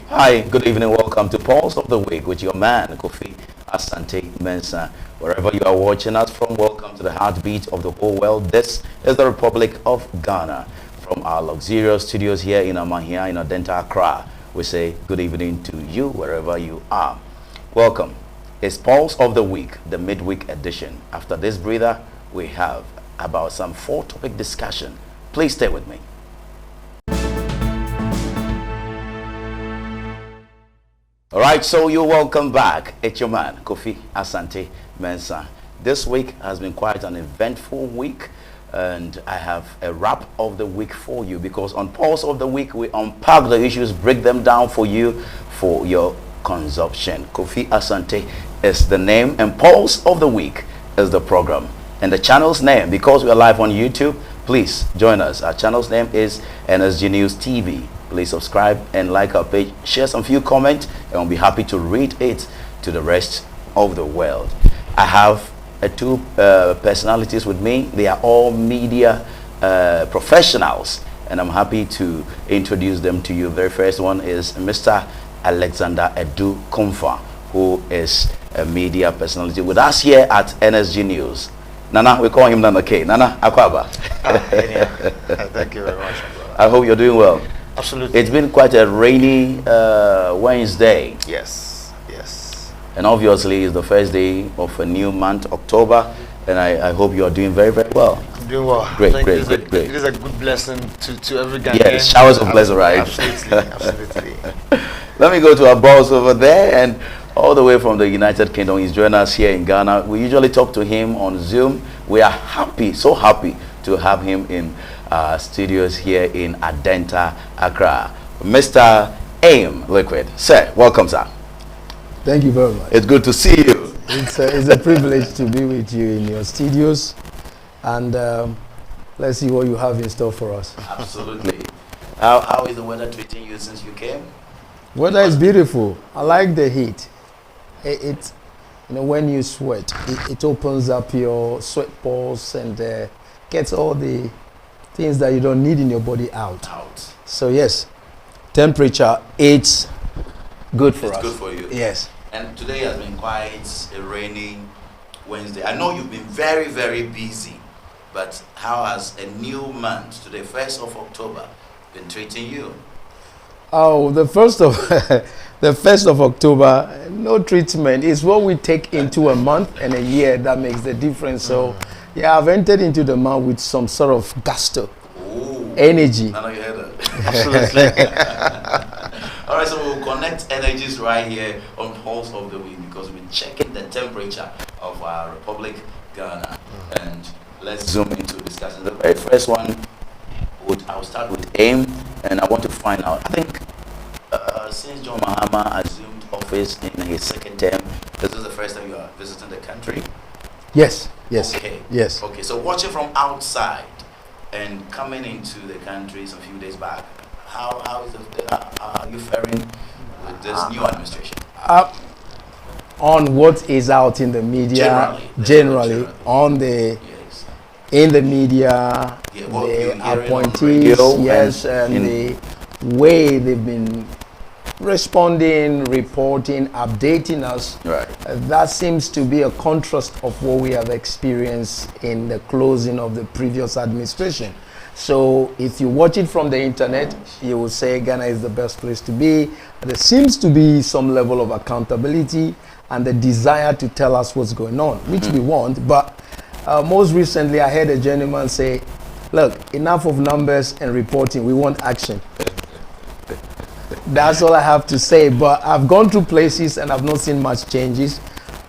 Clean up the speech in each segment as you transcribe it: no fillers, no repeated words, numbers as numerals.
Hi, good evening. Welcome to Pulse of the Week with your man, Kofi Asante Mensa. Wherever you are watching us from, welcome to the heartbeat of the whole world. This is the Republic of Ghana. From our luxurious studios here in Amahia, in Adenta, Accra, we say good evening to you wherever you are. Welcome. It's Pulse of the Week, the midweek edition. After this breather, we have about some four-topic discussion. Please stay with me. All right, so you're welcome back. It's your man, Kofi Asante Mensa. This week has been quite an eventful week, and I have a wrap of the week for you because on Pulse of the Week, we unpack the issues, break them down for you for your consumption. Kofi Asante is the name, and Pulse of the Week is the program. And the channel's name, because we are live on YouTube, please join us. Our channel's name is NSG News TV. Please subscribe and like our page, share some few comments, and we'll be happy to read it to the rest of the world. I have two personalities with me. They are all media professionals, and I'm happy to introduce them to you. The very first one is Mr. Alexander Edu Komfa, who is a media personality with us here at NSG News. Nana, we call him Nana K. Nana Akwaba. Thank you very much. I hope you're doing well. Absolutely. It's been quite a rainy Wednesday. Yes, yes. And obviously it's the first day of a new month, October, and I hope you are doing very, very well. I'm doing well. Great, It great. is a good blessing to every Ghanaian. Yes, showers of blessing, right? Absolutely, absolutely. Let me go to our boss over there, and all the way from the United Kingdom. He's joining us here in Ghana. We usually talk to him on Zoom. We are happy, so happy to have him in studios here in Adenta, Accra. Mr. Eamn Liquid. Sir, welcome, sir. Thank you very much. It's good to see you. It's a privilege to be with you in your studios, and let's see what you have in store for us. Absolutely. How is the weather treating you since you came? Weather is beautiful. I like the heat. It when you sweat, it opens up your sweat pores and gets all the things that you don't need in your body out. So yes, temperature, it's good for us. It's good for you. Yes. And today has been quite a rainy Wednesday. I know you've been very, very busy, but how has a new month, today, 1st of October, been treating you? Oh, the first of October, no treatment. It's what we take into a month and a year that makes the difference. So, yeah, I've entered into the month with some sort of gusto, energy. I know you heard that. Absolutely. All right, so we'll connect energies right here on Pulse of the Week because we're checking the temperature of our Republic, Ghana. And let's zoom into discussion. The very first one, I'll start with Eamn, and I want to find out. I think since John Mahama assumed office in his second term, this is the first time you are visiting the country. Yes. Okay. Yes. Okay. So watching from outside and coming into the country a few days back, how are you faring with this new administration? On what is out in the media, generally on the. Yes. In the media, the appointees, yes, and the way they've been responding, reporting, updating us, Right. That seems to be a contrast of what we have experienced in the closing of the previous administration. So if you watch it from the internet, you will say Ghana is the best place to be. There seems to be some level of accountability and the desire to tell us what's going on, which we want, but most recently, I heard a gentleman say, look, enough of numbers and reporting, we want action. That's all I have to say, but I've gone through places and I've not seen much changes.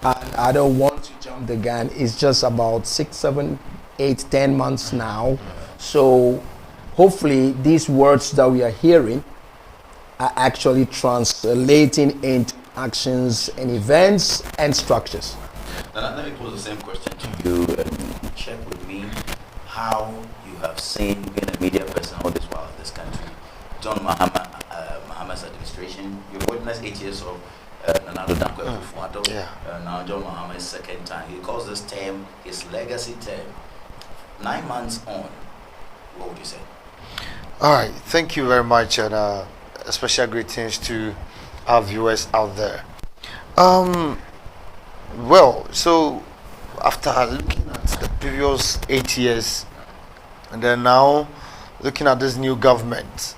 And I don't want to jump the gun. It's just about 6, 7, 8, 10 months now. So hopefully these words that we are hearing are actually translating into actions and events and structures. Now, let me pose the same question to you and check with me how you have seen being a media person all this while in this country. John Mahama's administration, you witnessed 8 years of Nana Dankwa Akufo-Addo. Now John Mahama's second time. He calls this term his legacy term. 9 months on, what would you say? All right. Thank you very much, and special greetings to our viewers out there. Um, well, so after looking at the previous 8 years, and then now looking at this new government,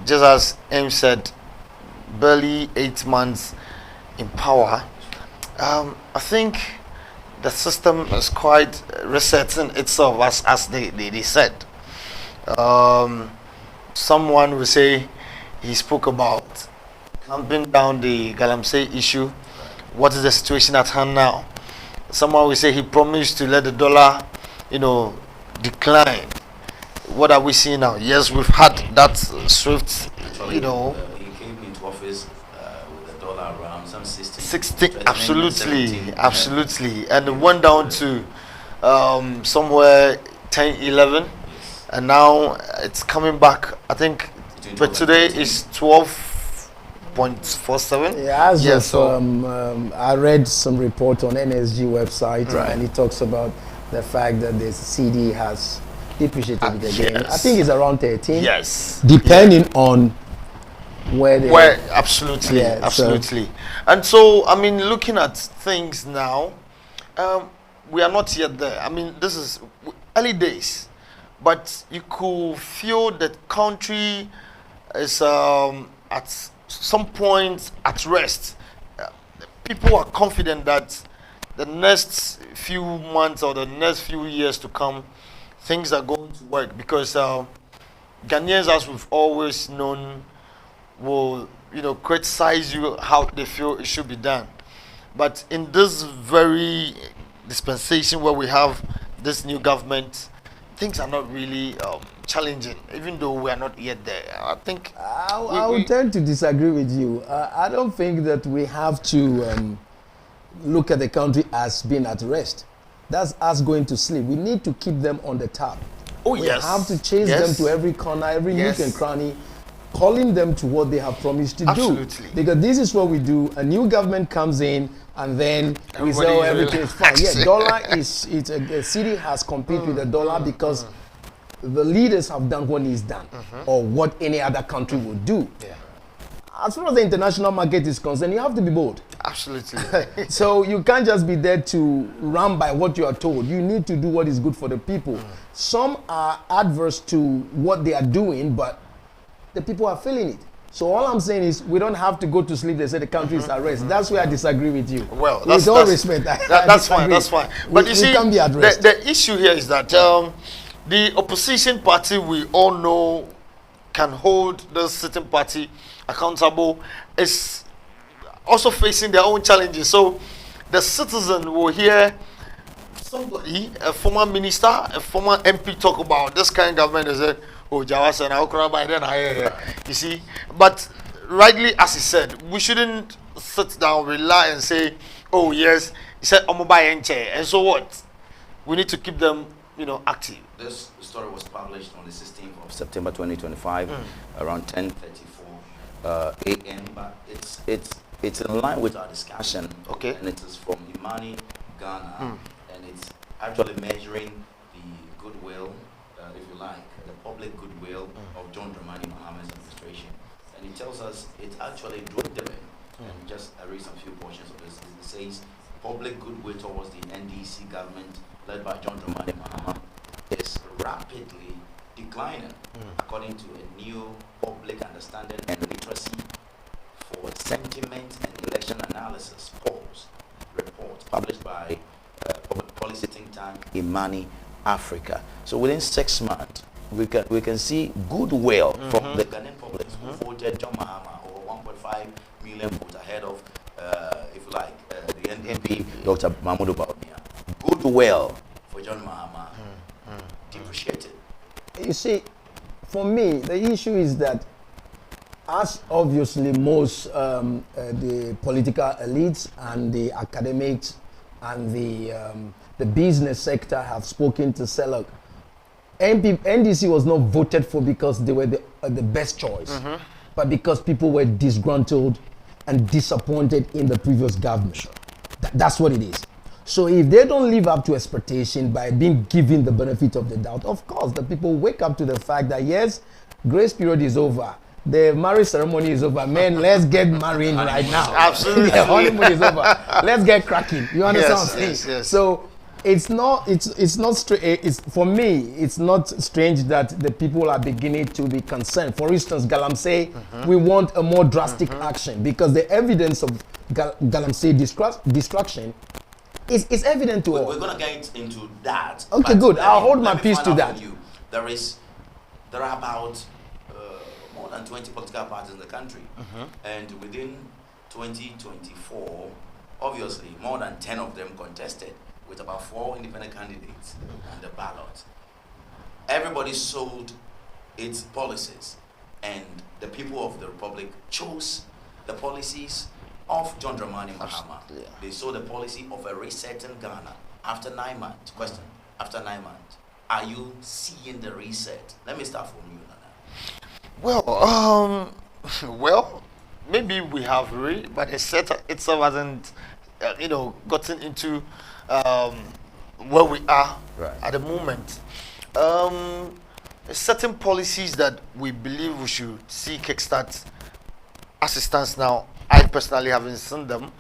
just as Eamn said, barely 8 months in power, I think the system is quite resetting itself, as they said. Someone will say he spoke about clamping down the Galamsey issue. What is the situation at hand now? Someone will say he promised to let the dollar, decline. What are we seeing now? Yes, we've had that swift, Actually, he came into office with the dollar around some 60, 17, absolutely, 17. absolutely, and it went down to somewhere 10, 11, and now it's coming back. I think, Between but 12 today and 13. is 12.47. Yeah, as Yeah, of, so I read some report on NSG website, Right. and it talks about the fact that the CD has depreciated it again. Yes. I think it's around 13. yes, Depending on where they where absolutely, Yeah, so- absolutely, and so I mean, looking at things now, we are not yet there. I mean, this is early days, but you could feel that country is at some point at rest. People are confident that the next few months or the next few years to come, things are going to work, because Ghanaians, as we've always known, will criticize you how they feel it should be done. But in this very dispensation where we have this new government, things are not really challenging, even though we are not yet there. I think I would tend to disagree with you. I don't think that we have to look at the country as being at rest. That's us going to sleep. We need to keep them on the tap. We yes, have to chase them yes. to every corner, every Yes. nook and cranny, calling them to what they have promised to Absolutely. do. Because this is what we do. A new government comes in, and then we say, oh, Everybody everything is fine. relax. Yeah, dollar is, a city has competed with the dollar because the leaders have done what needs done, or what any other country would do. Yeah, As far as the international market is concerned, you have to be bold. absolutely. So you can't just be there to run by what you are told. You need to do what is good for the people. Some are adverse to what they are doing, but the people are feeling it. So all I'm saying is we don't have to go to sleep. They say the country is at rest. That's where I disagree with you. Well, with all respect, I that's fine. disagree. That's fine. But we you see, can't be at rest. the issue here is that the opposition party, we all know, can hold the sitting party accountable, is also facing their own challenges. So the citizen will hear somebody, a former minister, a former MP, talk about this kind of government. They say, oh, Jawas and Okra by then. You see, but rightly, as he said, we shouldn't sit down, rely, and say, oh yes, he said, I'm and chair, and so what? We need to keep them, active. This story was published on the 16th of September 2025, around 10:34 a.m. But it's in line with our discussion. Okay. And it is from Imani, Ghana, and it's actually measuring the goodwill, if you like, the public goodwill of John Dramani Mahama's administration. And it tells us it's actually dwindling. And just I read some few portions of this. It says public goodwill towards the NDC government led by John Dramani Mahama is rapidly declining, according to a new public understanding and literacy for sentiment and election analysis polls report published by public policy think tank Imani Africa. So within 6 months, we can see goodwill from the Ghanaian public who voted John Mahama over 1.5 million votes ahead of, if you like, the NDP Dr. Mahmoud Bawumia. Goodwill for John Mahama depreciated. You see, for me, the issue is that, as obviously most the political elites and the academics and the business sector have spoken to Selok, NDC was not voted for because they were the best choice, but because people were disgruntled and disappointed in the previous government. That's what it is. So if they don't live up to expectation by being given the benefit of the doubt, of course, the people wake up to the fact that yes, grace period is over. the marriage ceremony is over. Men, let's get married right now. Absolutely. The honeymoon is over. Let's get cracking. You understand what I'm saying? Yes. So it's not it's for me, it's not strange that the people are beginning to be concerned. For instance, Galamsey, we want a more drastic action because the evidence of Galamsey destruction is evident to all. We're going to get into that. Okay, good. I'll hold my peace to that. There are about more than 20 political parties in the country. And within 2024, obviously, more than 10 of them contested with about 4 independent candidates on the ballot. Everybody sold its policies, and the people of the Republic chose the policies of John Dramani Mahama. Yeah. They saw the policy of a reset in Ghana after 9 months. Question, after 9 months, are you seeing the reset? Let me start from you, Nana. Well, maybe we have but the set itself hasn't, gotten into where we are at the moment. Certain policies that we believe we should see kickstart as it stands now. I personally haven't seen them,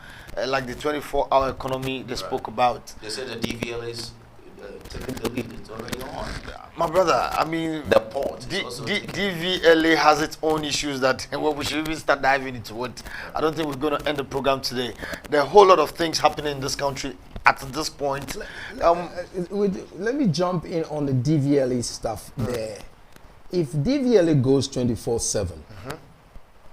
like the 24-hour economy they spoke about. They said the DVL is typically it's already on. My brother, I mean, The port. DVLA has its own issues that we should even start diving into it. I don't think we're going to end the program today. There are a whole lot of things happening in this country at this point. Let me jump in on the DVLA stuff there. If DVLA goes 24/7,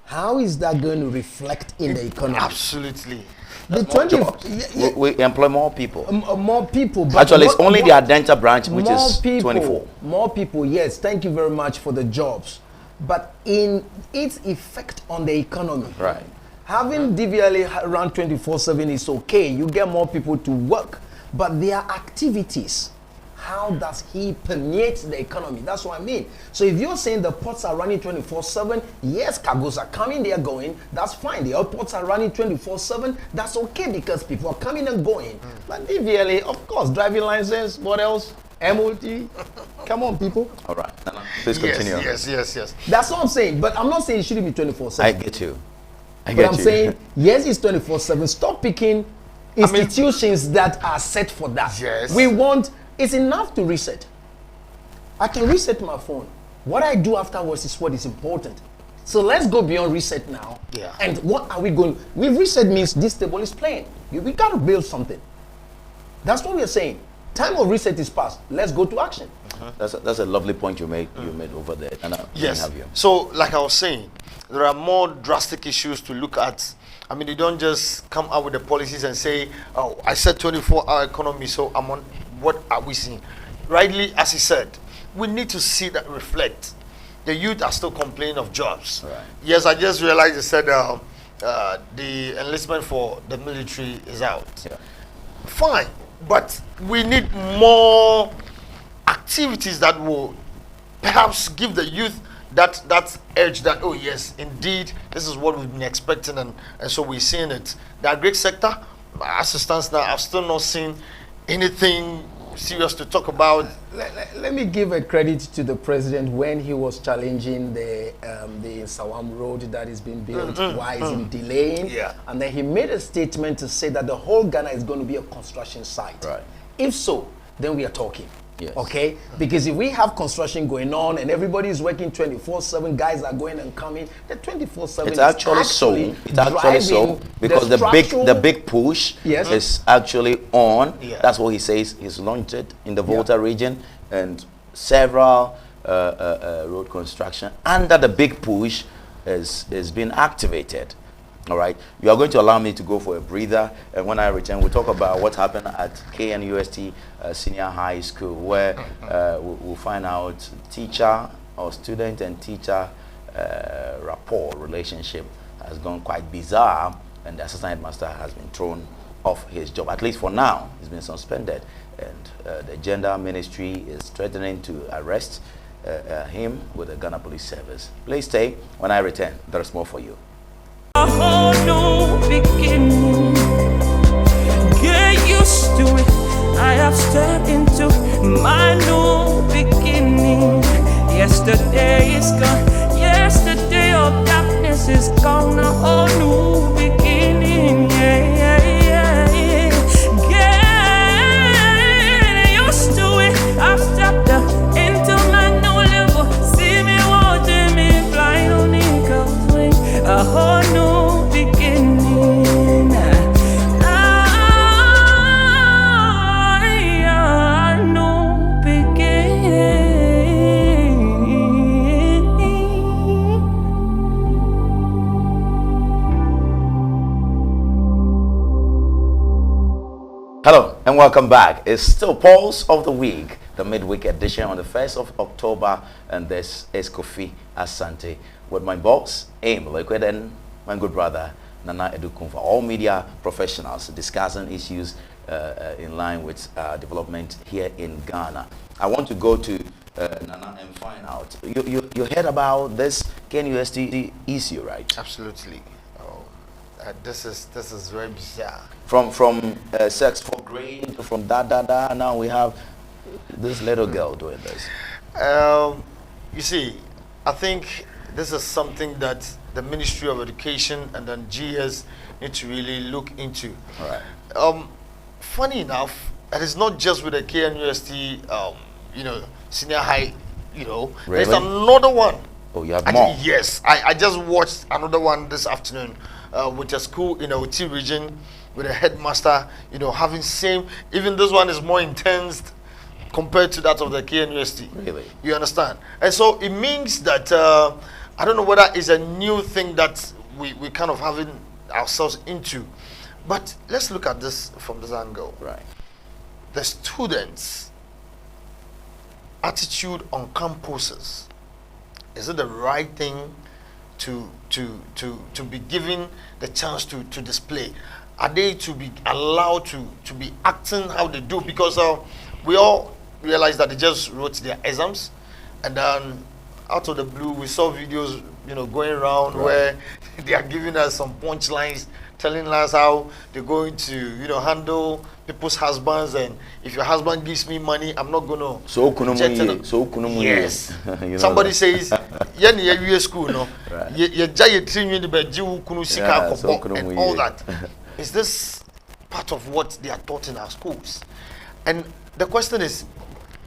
how is that going to reflect in the economy? Absolutely. The 20, we employ more people. More people. But Actually, it's only the Adenta branch which more is people, 24. More people, yes. Thank you very much for the jobs. But in its effect on the economy, Right. having DVLA around 24/7 is okay. You get more people to work. But their activities, how does he permeate the economy? That's what I mean. So if you're saying the ports are running 24/7, yes, cargoes are coming, they are going, that's fine. The airports are running 24/7, that's okay because people are coming and going. But DVLA, of course, driving license, what else? MOT. Come on, people. All right. Nana, please continue. Yes. That's what I'm saying. But I'm not saying it shouldn't be 24/7. I get you. But I'm saying, yes, it's 24/7. Stop picking institutions that are set for that. Yes. It's enough to reset. I can reset my phone. What I do afterwards is what is important. So let's go beyond reset now. Yeah. And what are we going? With reset means this table is playing. We got to build something. That's what we're saying. Time of reset is past. Let's go to action. That's a lovely point you made over there. And Yes. have you. So, like I was saying, there are more drastic issues to look at. I mean, they don't just come out with the policies and say, "Oh, I said 24-hour economy, so I'm on." What are we seeing? Rightly, as he said, we need to see that reflect. The youth are still complaining of jobs. Right. Yes, I just realized he said the enlistment for the military is out. Yeah. Fine, but we need more activities that will perhaps give the youth that edge that, oh yes, indeed, this is what we've been expecting, and so we're seeing it. The agri sector, as it stands now, I've still not seen anything serious to talk about. Let me give a credit to the president when he was challenging the Sawam road that is being built. Why is it delaying? Yeah. And then he made a statement to say that the whole Ghana is going to be a construction site. Right. If so, then we are talking. Yes. Okay? Because if we have construction going on and everybody is working 24/7, guys are going and coming, the 24/7 It's actually so. It's actually so because the big push Yes. is actually on. Yeah. That's what he says. He's launched it in the Volta region and several road construction under the big push is being activated. All right, you are going to allow me to go for a breather, and when I return, we'll talk about what happened at KNUST Senior High School, where we'll find out teacher or student and teacher rapport relationship has gone quite bizarre, and the assistant headmaster has been thrown off his job. At least for now, he's been suspended, and the gender ministry is threatening to arrest him with the Ghana Police Service. Please stay. When I return, there's more for you. A whole new beginning. Get used to it. I have stepped into my new beginning. Yesterday is gone. Yeah. yesterday of darkness is gone, a whole new beginning. Yeah, yeah, yeah, yeah. Get used to it. I've stepped into my new level. See me watching me fly on eagle's wing. A whole new beginning. Hello and welcome back. It's still Pulse of the Week, the midweek edition on the 1st of October, and this is Kofi Asante with my boss, Eamn, Liquid, and my good brother, Nana Edukunfa. All media professionals discussing issues in line with development here in Ghana. I want to go to Nana and find out. You heard about this KNUST issue, right? Absolutely. This is very bizarre. From sex for grade, from da. Now we have this little girl doing this. You see, I think this is something that the Ministry of Education and then GS need to really look into. All right. Funny enough, it is not just with the KNUST, senior high, Really? There's another one. Oh, you have more? Yes, I just watched another one this afternoon with a school in our T region with a headmaster, having same, even this one is more intense compared to that of the KNUST. Really? You understand? And so it means that, I don't know whether it's a new thing that we kind of having ourselves into, but let's look at this from this angle. Right. The students' attitude on campuses, is it the right thing to be given the chance to display? Are they to be allowed to be acting how they do? Because we all realize that they just wrote their exams, and then out of the blue we saw videos going around where they are giving us some punchlines, telling us how they're going to handle people's husbands, and if your husband gives me money, I'm not gonna yes. Somebody says school no and all that. Is this part of what they are taught in our schools? And the question is,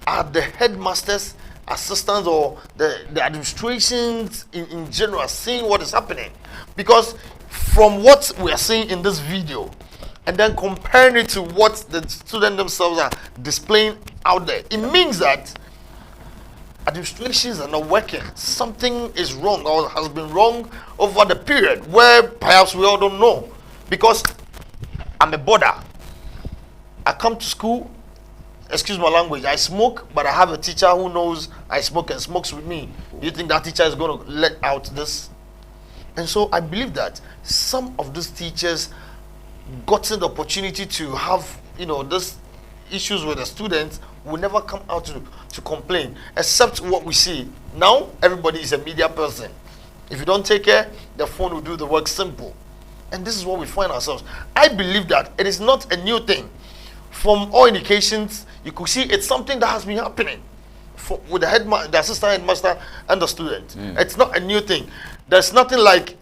are the headmasters, assistants, or the administrations in general seeing what is happening? Because from what we are seeing in this video, and then comparing it to what the students themselves are displaying out there, it means that administrations are not working. Something is wrong or has been wrong over the period where perhaps we all don't know. Because I'm a boarder. I come to school, excuse my language, I smoke, but I have a teacher who knows I smoke and smokes with me. Do you think that teacher is going to let out this? And so I believe that some of these teachers gotten the opportunity to have, this issues with the students will never come out to complain, except what we see. Now, everybody is a media person. If you don't take care, the phone will do the work simple. And this is what we find ourselves. I believe that it is not a new thing. From all indications, you could see it's something that has been happening with the assistant headmaster and the student. It's not a new thing. There's nothing like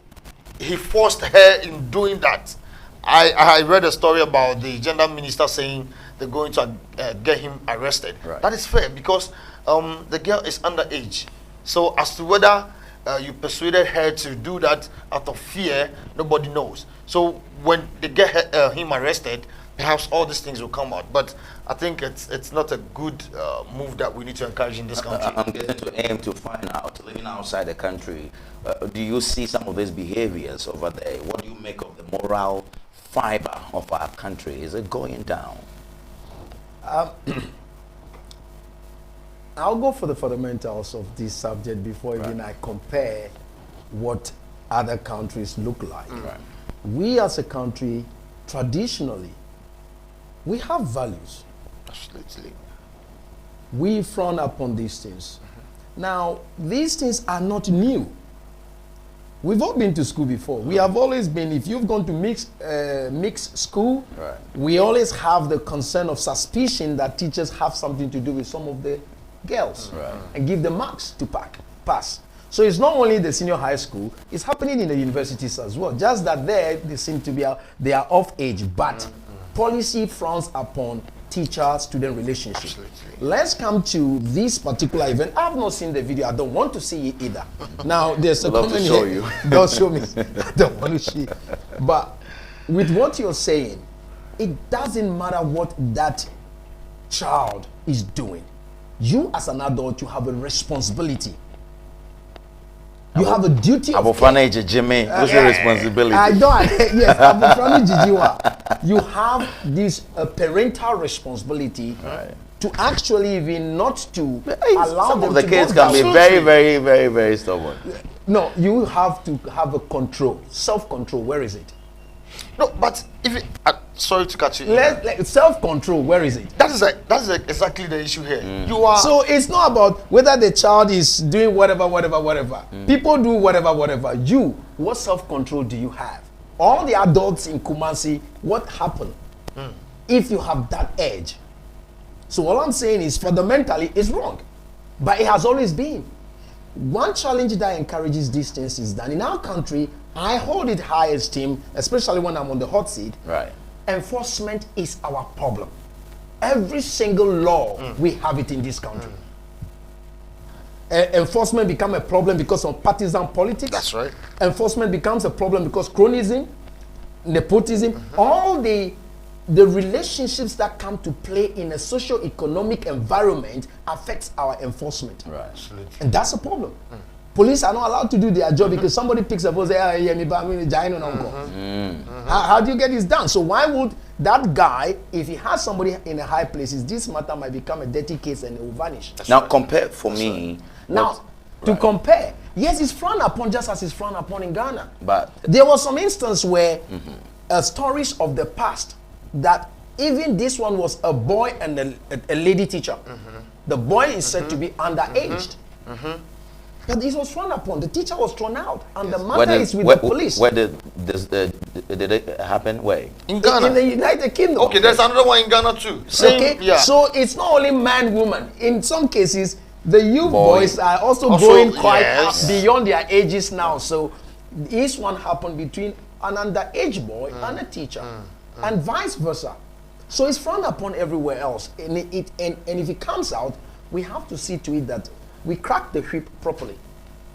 he forced her in doing that. I read a story about the gender minister saying they're going to get him arrested. Right. That is fair because the girl is underage. So as to whether you persuaded her to do that out of fear, nobody knows. So when they get him arrested, perhaps all these things will come out. But I think it's not a good move that we need to encourage in this country. I'm getting to aim to find out, living outside the country, do you see some of these behaviors over there? What do you make of the moral fiber of our country? Is it going down? I'll go for the fundamentals of this subject before even I compare what other countries look like. Right. We as a country, traditionally, we have values. Absolutely. We frown upon these things. Now, these things are not new. We've all been to school before. We have always been, if you've gone to mixed school, Right. we always have the concern of suspicion that teachers have something to do with some of the girls and give them marks to pass. So it's not only the senior high school, it's happening in the universities as well. Just that there, they seem to be, they are off age, but policy frowns upon teacher-student relationship. Absolutely. Let's come to this particular event. I've not seen the video. I don't want to see it either. Now, there's a comment to show here. you. Don't show me. I don't want to see. But with what you're saying, it doesn't matter what that child is doing. You as an adult, you have a responsibility. You have a duty of Abofrana Jimmy, what's your responsibility? I don't. Yes, Abofrana Jijiwa. You have this parental responsibility to actually even not to allow Some them of the to kids go can be down. very, very, very, very stubborn. No, you have to have a control, self-control. Where is it? No, but if it, sorry to cut you. Self-control. Where is it? That is exactly the issue here. You are So it's not about whether the child is doing whatever. People do whatever. You, what self-control do you have? All the adults in Kumasi, what happened if you have that edge? So all I'm saying is fundamentally it's wrong. But it has always been. One challenge that encourages these things is that in our country, I hold it high esteem, especially when I'm on the hot seat. Right. Enforcement is our problem. Every single law, we have it in this country. Enforcement becomes a problem because of partisan politics. That's right. Enforcement becomes a problem because cronyism, nepotism, all the relationships that come to play in a socio-economic environment affects our enforcement. Right. Absolutely. And that's a problem. Police are not allowed to do their job because somebody picks up and says, how do you get this done? So why would that guy, if he has somebody in a high place, this matter might become a dirty case and it will vanish. Now compare for me. Now, to compare, yes, it's frowned upon just as it's frowned upon in Ghana. But There was some instance where stories of the past that even this one was a boy and a lady teacher. The boy is said to be underaged. But this was frowned upon. The teacher was thrown out. And the matter is with the police. Where did it happen? Where? In Ghana. In the United Kingdom. Okay, there's another one in Ghana too. Same, Okay, yeah. so it's not only man, woman. In some cases, the youth Boys. boys are also Also, going quite yes. beyond their ages now. So this one happened between an underage boy and a teacher, and vice versa. So it's frowned upon everywhere else. And if it comes out, we have to see to it that we crack the whip properly.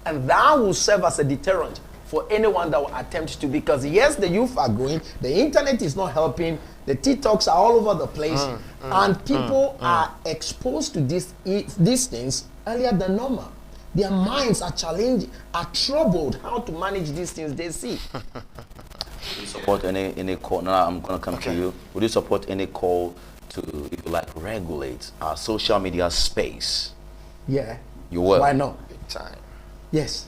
And that will serve as a deterrent for anyone that will attempt to, because yes, the youth are going, the internet is not helping, the TikToks are all over the place, and people are exposed to these things earlier than normal. Their minds are challenged, are troubled how to manage these things they see. Would you support any call? Now I'm going to come to you. Would you support any call to, if you like, regulate our social media space? Yeah. You will. Why not? Big time. Yes.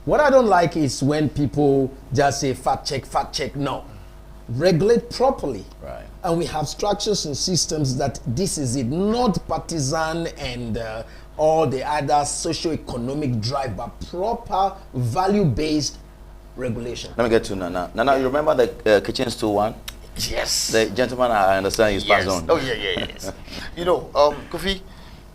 What I don't like is when people just say fact check. No. Regulate properly. Right. And we have structures and systems that this is it, not partisan and all the other socio-economic drive, but proper value-based regulation. Let me get to Nana. Nana, you remember the kitchen stool one? Yes. The gentleman, I understand, is passed on. Oh yeah. Yes. You know, Kofi.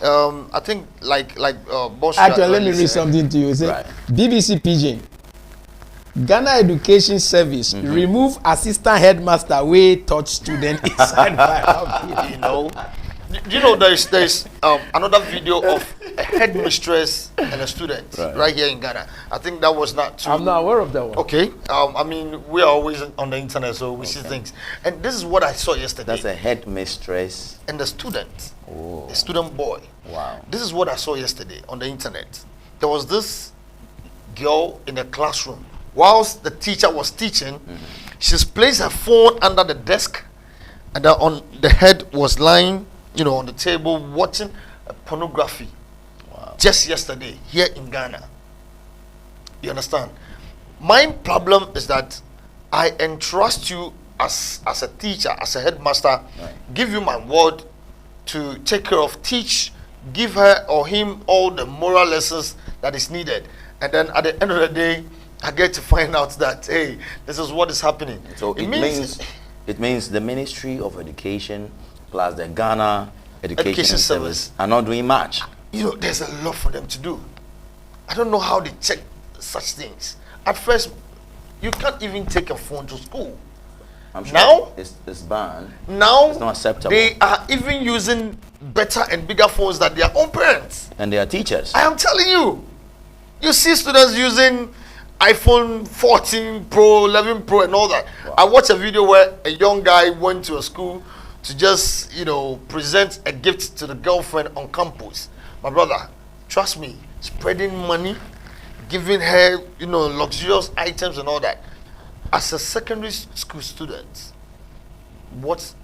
I think like Boss. Actually, let me read something to you. It says, Right. BBC Pidgin. Ghana Education Service remove assistant headmaster way touch student inside my You know, do you know there's another video of a headmistress and a student right here in Ghana. I think that was not too. I'm not aware of that one. Okay. I mean, we are always on the internet, so we see things. And this is what I saw yesterday. That's a headmistress. And the student, Oh. the student boy. Wow. This is what I saw yesterday on the internet. There was this girl in the classroom. Whilst the teacher was teaching, she's placed her phone under the desk, and on the head was lying, on the table watching pornography. Wow. Just yesterday here in Ghana. You understand? My problem is that I entrust you as a teacher, as a headmaster, give you my word to take care of, teach, give her or him all the moral lessons that is needed. And then at the end of the day, I get to find out that, hey, this is what is happening. So it means the Ministry of Education plus the Ghana Education Service are not doing much. There's a lot for them to do. I don't know how they check such things. At first, you can't even take a phone to school. I'm sure Now it's banned. Now It's not acceptable. they are even using better and bigger phones than their own parents. And they are teachers. I am telling you. You see students using iPhone 14 Pro, 11 Pro and all that. Wow. I watched a video where a young guy went to a school to just, present a gift to the girlfriend on campus. My brother, trust me, spreading money, giving her, luxurious items and all that. As a secondary school student, what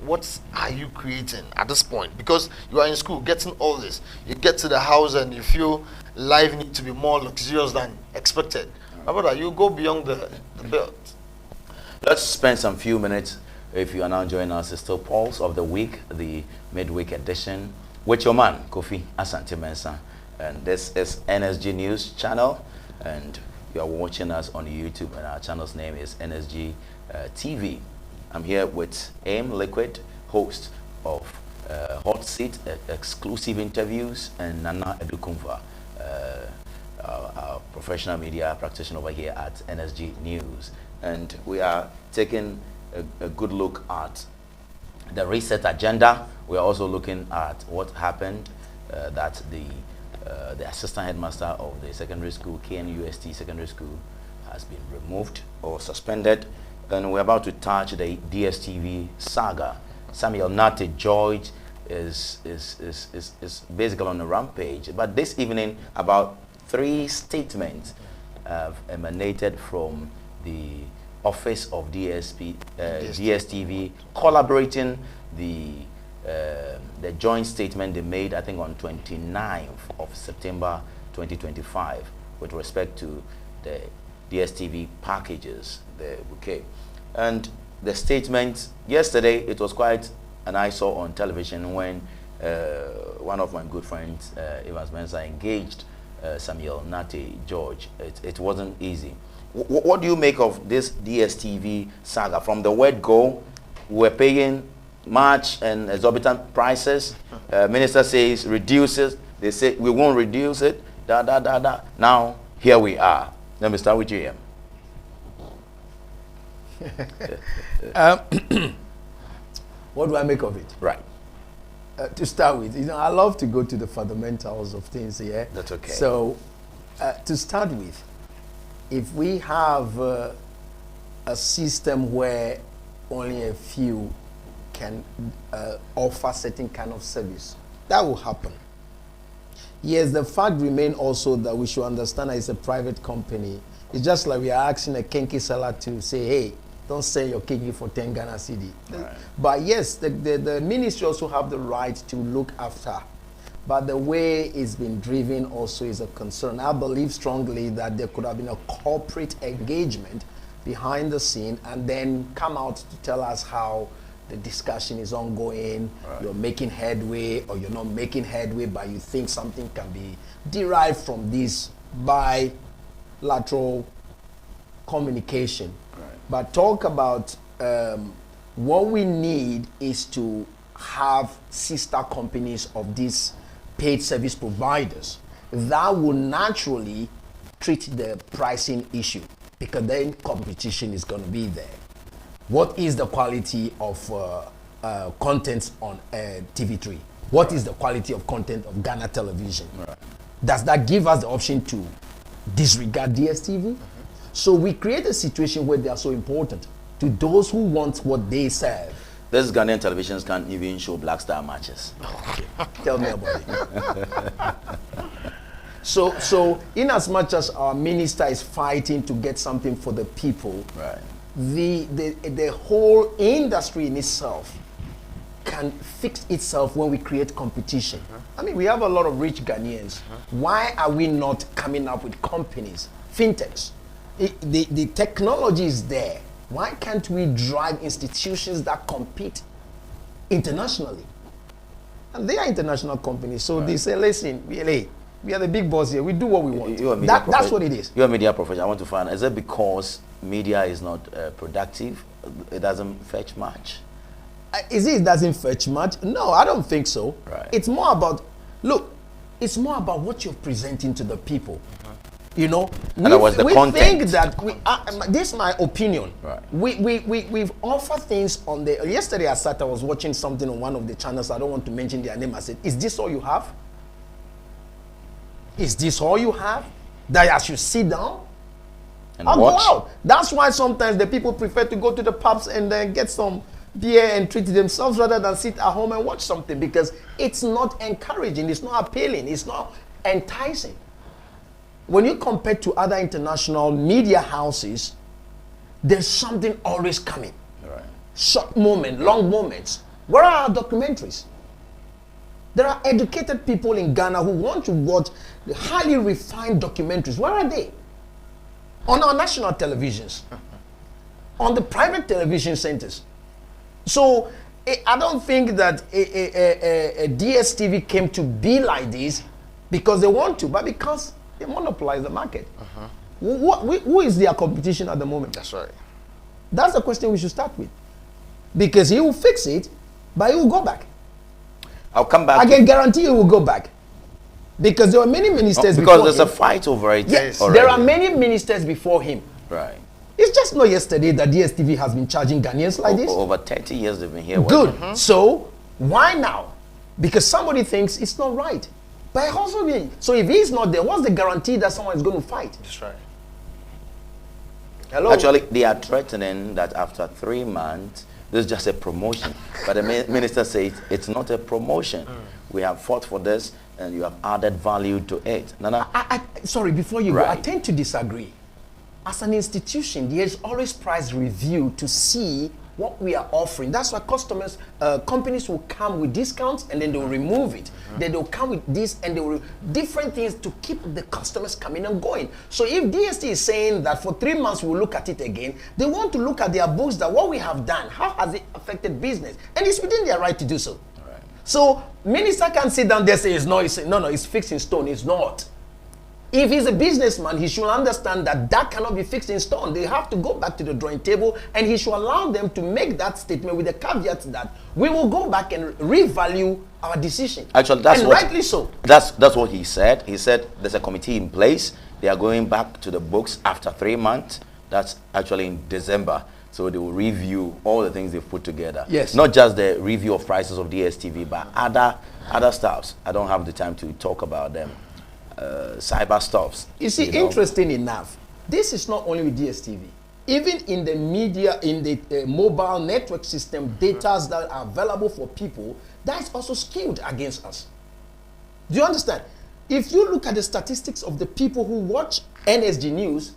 are you creating at this point? Because you are in school getting all this. You get to the house and you feel life needs to be more luxurious than expected. My brother, you go beyond the belt. Let's spend some few minutes, if you are now joining us, it's still Pulse of the Week, the midweek edition, with your man, Kofi Asante Mensah. And this is NSG News Channel, and you are watching us on YouTube, and our channel's name is NSG TV. I'm here with Eamn Liquid, host of Hot Seat, exclusive interviews, and Nana Edukumva, our professional media practitioner over here at NSG News. And we are taking a good look at the reset agenda. We are also looking at what happened that the assistant headmaster of the secondary school, KNUST Secondary School, has been removed or suspended. And we're about to touch the DSTV saga. Samuel Nate George is basically on a rampage. But this evening, about 3 statements have emanated from the office of DSTV, collaborating the joint statement they made, I think, on 29th of September 2025 with respect to the DSTV packages, the bouquet. And the statement yesterday, it was quite an eyesore on television when one of my good friends, Evans Mensah, engaged Samuel Nate George. It wasn't easy. What do you make of this DSTV saga? From the word go, we're paying much and exorbitant prices. Minister says reduces. They say we won't reduce it. Now here we are. Let me start with you, What do I make of it? Right. To start with, I love to go to the fundamentals of things here. That's okay. So, to start with, if we have a system where only a few can offer certain kind of service, that will happen. Yes, the fact remains also that we should understand that it's a private company. It's just like we are asking a kinky seller to say, hey, don't sell your kinky for 10 Ghana cedi. Right. But yes, the ministry also have the right to look after. But the way it's been driven also is a concern. I believe strongly that there could have been a corporate engagement behind the scene and then come out to tell us how the discussion is ongoing, right. You're making headway or you're not making headway, but you think something can be derived from this bilateral communication. Right. But talk about what we need is to have sister companies of these paid service providers that will naturally treat the pricing issue, because then competition is going to be there. What is the quality of content on TV3? What is the quality of content of Ghana television? Right. Does that give us the option to disregard DSTV? So we create a situation where they are so important to those who want what they serve. These Ghanaian televisions can't even show Black Star matches. Okay. Tell me about it. So in as much as our minister is fighting to get something for the people, right, the whole industry in itself can fix itself when we create competition. I mean, we have a lot of rich Ghanaians. Why are we not coming up with companies, fintechs? The technology is there. Why can't we drive institutions that compete internationally? And they are international companies, so right. They say, listen, we are the big boss here. We do what we want. That's what it is. You're a media professional. I want to find, is it because media is not productive? It doesn't fetch much? Is it doesn't fetch much? No, I don't think so. Right. It's more about, look, it's more about what you're presenting to the people. You know, And that was the we content. think that this is my opinion. Right. We've offered things on the. Yesterday I was watching something on one of the channels. I don't want to mention their name. I said, "Is this all you have? Is this all you have? That I should sit down And I'll watch. go out." That's why sometimes the people prefer to go to the pubs and then get some beer and treat themselves rather than sit at home and watch something, because it's not encouraging, it's not appealing, it's not enticing. When you compare to other international media houses, there's something always coming. Right. Short moment, long moments. Where are our documentaries? There are educated people in Ghana who want to watch the highly refined documentaries. Where are they? On our national televisions, on the private television centers. So I don't think that a DSTV came to be like this because they want to, but because they monopolize the market. Who is their competition at the moment? That's right. That's the question we should start with. Because he will fix it, but he will go back. I'll come back. I can guarantee he will go back. Because there were many ministers because before there's him. a fight over it. Yes, already. there are many ministers before him. Right. It's just not yesterday that DSTV has been charging Ghanaians like this. Over 30 years they've been here. Good. So why now? Because somebody thinks it's not right. But also, so if he's not there, what's the guarantee that someone is going to fight? That's right. Hello. Actually, they are threatening that after 3 months, this is just a promotion. But the minister says it's not a promotion. We have fought for this, and you have added value to it. Nana, Sorry, before you go, I Right. tend to disagree. As an institution, there is always price review to see what we are offering. That's why companies will come with discounts and then they will remove it. Then they'll come with this and they will different things to keep the customers coming and going. So if DST is saying that for 3 months we'll look at it again, they want to look at their books, that what we have done, how has it affected business? And it's within their right to do so. Right. So minister can sit down there and say it's fixed in stone. It's not. If he's a businessman, he should understand that that cannot be fixed in stone. They have to go back to the drawing table, and he should allow them to make that statement with the caveat that we will go back and revalue our decision. Actually, that's and what, rightly so. That's what he said. He said there's a committee in place. They are going back to the books after 3 months. That's actually in December. So they will review all the things they've put together. Yes. Not just the review of prices of DSTV, but other stuffs. I don't have the time to talk about them. Cyber stuffs. You see, interesting enough, this is not only with DSTV. Even in the media, in the mobile network system, data that are available for people, that is also skewed against us. Do you understand? If you look at the statistics of the people who watch NSG News,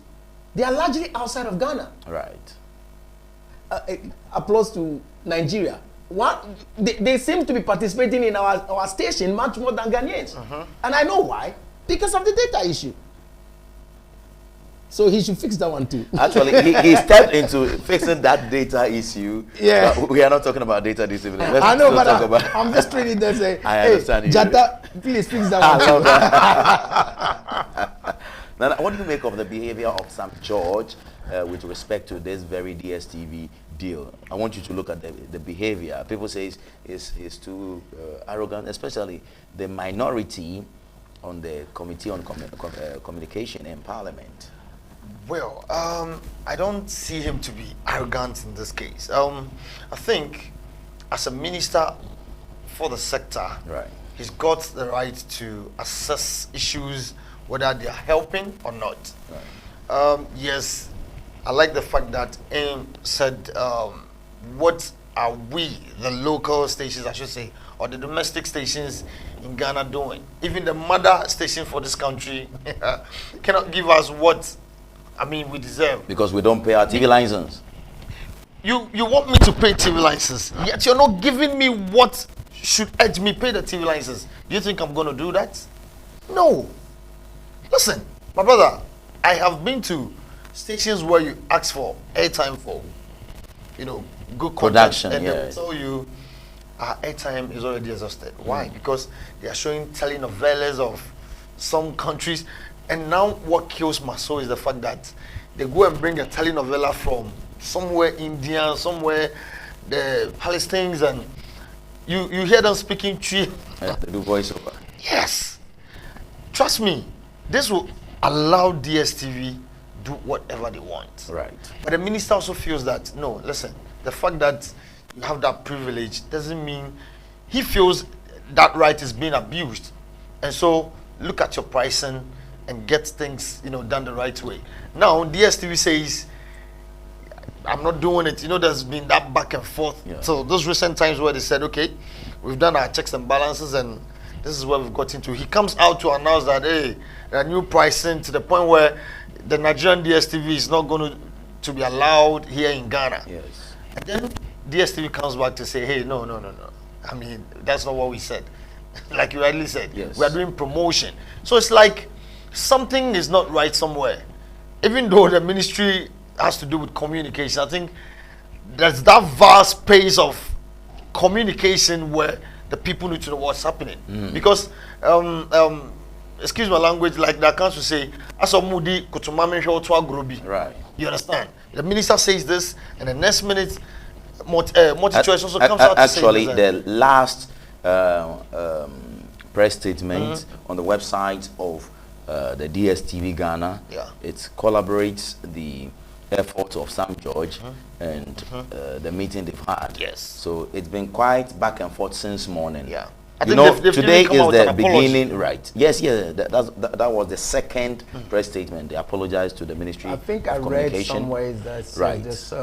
they are largely outside of Ghana. Right. Applause to Nigeria. They seem to be participating in our station much more than Ghanaians. And I know why. Because of the data issue. So he should fix that one too. Actually, he stepped into fixing that data issue. Yeah. But we are not talking about data this evening. Let's I know, still but talk about I'm just reading there saying, I understand you. Jata, please fix that I one love too. that. Now, what do you make of the behavior of Sam George with respect to this very DSTV deal? I want you to look at the behavior. People say he's too arrogant, especially the minority on the Committee on Communication in Parliament. Well, I don't see him to be arrogant in this case. I think as a minister for the sector, Right. he's got the right to assess issues, whether they are helping or not. Right. Yes, I like the fact that Eamn said, what are we, the local stations, I should say, or the domestic stations in Ghana doing? Even the mother station for this country cannot give us what, we deserve. Because we don't pay our TV license. You want me to pay TV license, yet you're not giving me what should edge me pay the TV license. Do you think I'm going to do that? No. Listen, my brother, I have been to stations where you ask for airtime for, good Production, content, and they will yes. tell you our airtime is already exhausted. Why? Because they are showing telenovelas of some countries, and now what kills my soul is the fact that they go and bring a telenovela from somewhere India, somewhere the Palestinians, and you hear them speaking Twi. They do voiceover. Yes, trust me, this will allow DSTV do whatever they want. Right. But the minister also feels that, no, listen, the fact that you have that privilege doesn't mean, he feels that right is being abused. And so look at your pricing and get things, done the right way. Now, DSTV says, I'm not doing it. There's been that back and forth. Yeah. So those recent times where they said, okay, we've done our checks and balances and this is where we've got into. He comes out to announce that, hey, there are new pricing to the point where the Nigerian DSTV is not going to be allowed here in Ghana. Yes. And then DSTV comes back to say, hey, no. I mean, that's not what we said. Like you rightly said, yes. We are doing promotion. So it's like something is not right somewhere. Even though the ministry has to do with communication, I think there's that vast pace of communication where the people need to know what's happening. Because excuse my language, like the accounts will say, Right. You understand? The minister says this, and the next minute, multi-choice also comes out actually, to say this. the last press statement on the website of the DSTV Ghana, it collaborates the efforts of Sam George and the meeting they've had. Yes. So it's been quite back and forth since morning. Yeah. Today is the beginning, right? Yes, that was the second press statement. They apologized to the Ministry. I think I of read Communication. somewhere that Right. just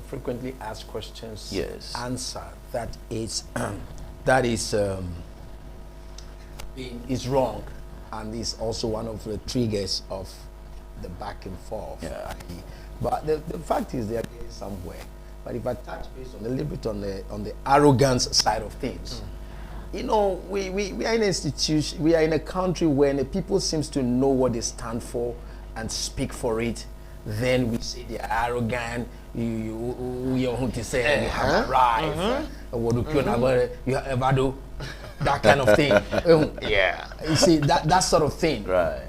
frequently asked questions Yes. answer that is is wrong, and is also one of the triggers of the back and forth. Yeah. But the fact is they are getting somewhere. But if I touch base on a little bit on the arrogance side of things, we are in an institution, we are in a country where the people seems to know what they stand for and speak for it. Then we say they are arrogant. You have arrived. You ever do that kind of thing. Yeah. You see that sort of thing. Right.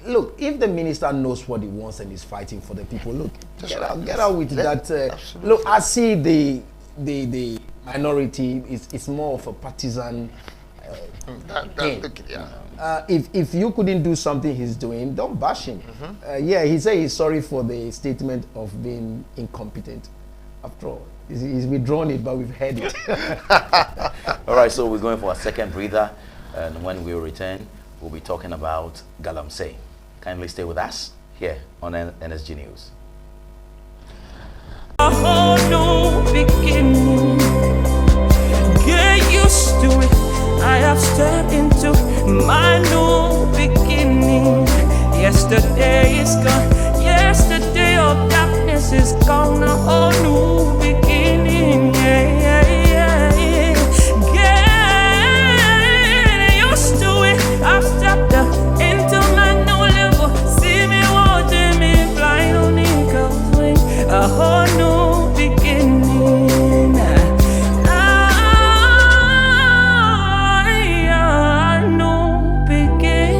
Look, if the minister knows what he wants and is fighting for the people, look, get out with that. Look, I see the minority is more of a partisan thing. If you couldn't do something he's doing, don't bash him. He said he's sorry for the statement of being incompetent. After all, he's withdrawn it, but we've heard it. All right, so we're going for a second breather, and when we return, we'll be talking about Galamsey. Kindly stay with us here on NSG News. A whole new beginning. Get used to it. I have stepped into my new beginning. Yesterday is gone. Yesterday of darkness is gone. A whole new beginning. Yeah. Get used to it. I've stepped into my new level. See me watching me fly on eagle's wing. A whole new beginning. A new beginning.